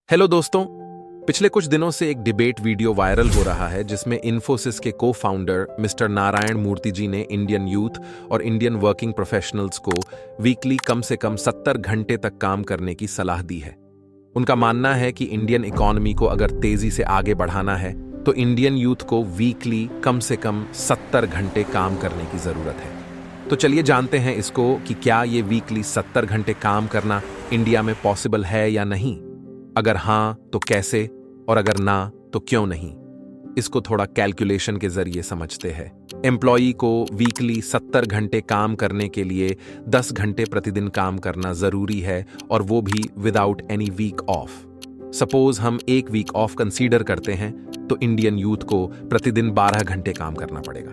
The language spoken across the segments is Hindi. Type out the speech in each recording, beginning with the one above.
हेलो दोस्तों। पिछले कुछ दिनों से एक डिबेट वीडियो वायरल हो रहा है जिसमें इन्फोसिस के को फाउंडर मिस्टर नारायण मूर्ति जी ने इंडियन यूथ और इंडियन वर्किंग प्रोफेशनल्स को वीकली कम से कम 70 घंटे तक काम करने की सलाह दी है। उनका मानना है कि इंडियन इकोनॉमी को अगर तेजी से आगे बढ़ाना है तो इंडियन यूथ को वीकली कम से कम 70 घंटे काम करने की जरूरत है। तो चलिए जानते हैं इसको कि क्या ये वीकली 70 घंटे काम करना इंडिया में पॉसिबल है या नहीं। अगर हां तो कैसे, और अगर ना तो क्यों नहीं। इसको थोड़ा कैलकुलेशन के जरिए समझते हैं। एम्प्लॉई को वीकली 70 घंटे काम करने के लिए 10 घंटे प्रतिदिन काम करना जरूरी है, और वो भी without any week off. Suppose हम एक वीक ऑफ कंसीडर करते हैं तो इंडियन यूथ को प्रतिदिन 12 घंटे काम करना पड़ेगा।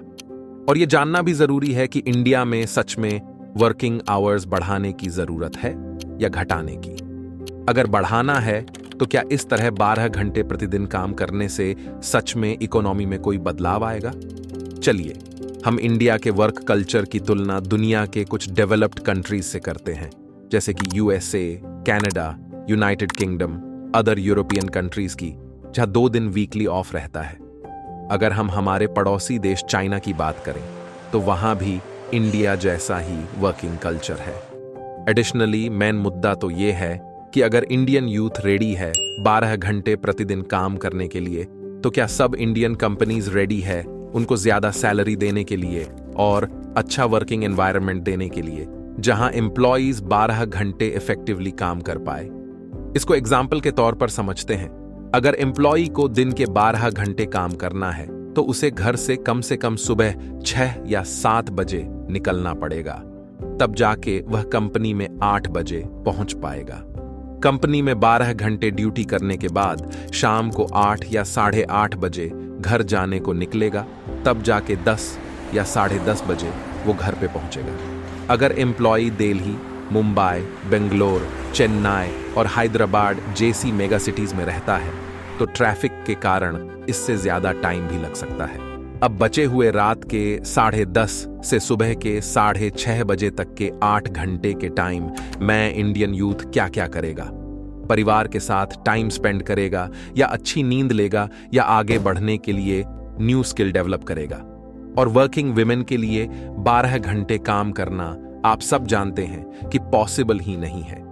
और ये जानना भी जरूरी है कि इंडिया में सच में वर्किंग आवर्स बढ़ाने की जरूरत है या घटाने की। अगर बढ़ाना है तो क्या इस तरह 12 घंटे प्रतिदिन काम करने से सच में इकोनॉमी में कोई बदलाव आएगा? चलिए हम इंडिया के वर्क कल्चर की तुलना दुनिया के कुछ डेवलप्ड कंट्रीज से करते हैं, जैसे कि USA, Canada, United kingdom, other European countries की, जहां 2 दिन वीकली ऑफ रहता है। अगर हम हमारे पड़ोसी देश चाइना की बात करें तो वहां भी इंडिया जैसा ही वर्किंग कल्चर है। एडिशनली मेन मुद्दा तो ये है कि अगर इंडियन यूथ रेडी है 12 घंटे प्रतिदिन काम करने के लिए, तो क्या सब इंडियन कंपनीज रेडी है उनको ज्यादा सैलरी देने के लिए और अच्छा वर्किंग एनवायरनमेंट देने के लिए, जहां एम्प्लॉइज 12 घंटे इफेक्टिवली काम कर पाए। इसको एग्जाम्पल के तौर पर समझते हैं। अगर एम्प्लॉई को दिन के 12 घंटे काम करना है तो उसे घर से कम सुबह 6 या 7 बजे निकलना पड़ेगा, तब जाके वह कंपनी में 8 बजे पहुंच पाएगा। कंपनी में 12 घंटे ड्यूटी करने के बाद शाम को 8 या 8:30 बजे घर जाने को निकलेगा, तब जाके 10 या 10:30 बजे वो घर पे पहुंचेगा। अगर एम्प्लॉई दिल्ली, मुंबई, बेंगलोर, चेन्नई और हैदराबाद जैसी मेगा सिटीज में रहता है तो ट्रैफिक के कारण इससे ज्यादा टाइम भी लग सकता है। अब बचे हुए रात के 10:30 से सुबह के 6:30 बजे तक के 8 घंटे के टाइम मैं इंडियन यूथ क्या क्या करेगा? परिवार के साथ टाइम स्पेंड करेगा, या अच्छी नींद लेगा, या आगे बढ़ने के लिए न्यू स्किल डेवलप करेगा? और वर्किंग विमेन के लिए 12 घंटे काम करना आप सब जानते हैं कि पॉसिबल ही नहीं है।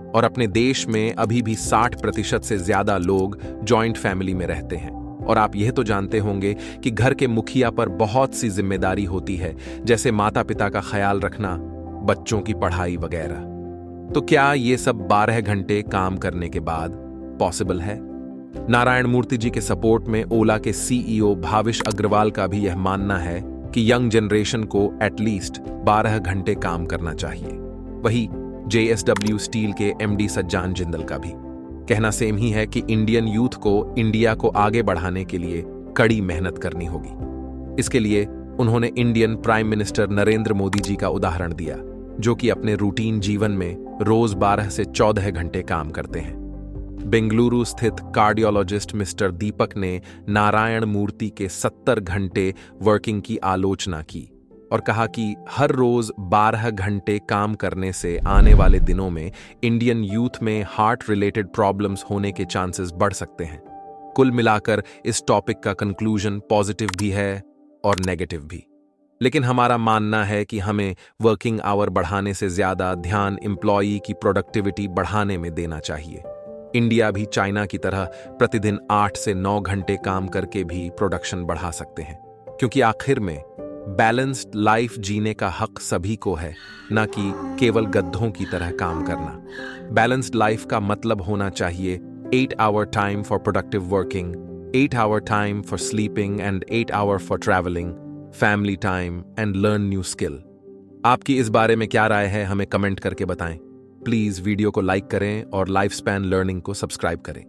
और अपने देश में अभी भी 60% से ज्यादा लोग जॉइंट फैमिली में रहते हैं। और आप यह तो जानते होंगे कि घर के मुखिया पर बहुत सी जिम्मेदारी होती है, जैसे माता पिता का ख्याल रखना, बच्चों की पढ़ाई वगैरह। तो क्या ये सब 12 घंटे काम करने के बाद पॉसिबल है? नारायण मूर्ति जी के सपोर्ट में ओला के सीईओ भाविश अग्रवाल का भी यह मानना है कि यंग जनरेशन को एटलीस्ट 12 घंटे काम करना चाहिए। वही JSW स्टील के MD सज्जान जिंदल का भी कहना सेम ही है कि इंडियन यूथ को इंडिया को आगे बढ़ाने के लिए कड़ी मेहनत करनी होगी। इसके लिए उन्होंने Indian prime minister Narendra Modi ji का उदाहरण दिया, जो कि अपने रूटीन जीवन में रोज 12 से 14 घंटे काम करते हैं। बेंगलुरु स्थित कार्डियोलॉजिस्ट मिस्टर दीपक ने नारायण मूर्ति के 70 घंटे वर्किंग की आलोचना की और कहा कि हर रोज 12 घंटे काम करने से आने वाले दिनों में इंडियन यूथ में हार्ट रिलेटेड प्रॉब्लम्स होने के चांसेस बढ़ सकते हैं। कुल मिलाकर इस टॉपिक का कंक्लूजन पॉजिटिव भी है और नेगेटिव भी। लेकिन हमारा मानना है कि हमें वर्किंग आवर बढ़ाने से ज्यादा ध्यान एम्प्लॉई की प्रोडक्टिविटी बढ़ाने में देना चाहिए। इंडिया भी चाइना की तरह प्रतिदिन 8 से 9 घंटे काम करके भी प्रोडक्शन बढ़ा सकते हैं, क्योंकि आखिर में बैलेंस्ड लाइफ जीने का हक सभी को है, न कि केवल गद्धों की तरह काम करना। बैलेंस्ड लाइफ का मतलब होना चाहिए 8 hour time for productive working, 8 hour time for sleeping and 8 hour for travelling, family time and learn new skill. आपकी इस बारे में क्या राय है, हमें कमेंट करके बताएं। प्लीज वीडियो को लाइक करें और लाइफ स्पैन लर्निंग को सब्सक्राइब करें।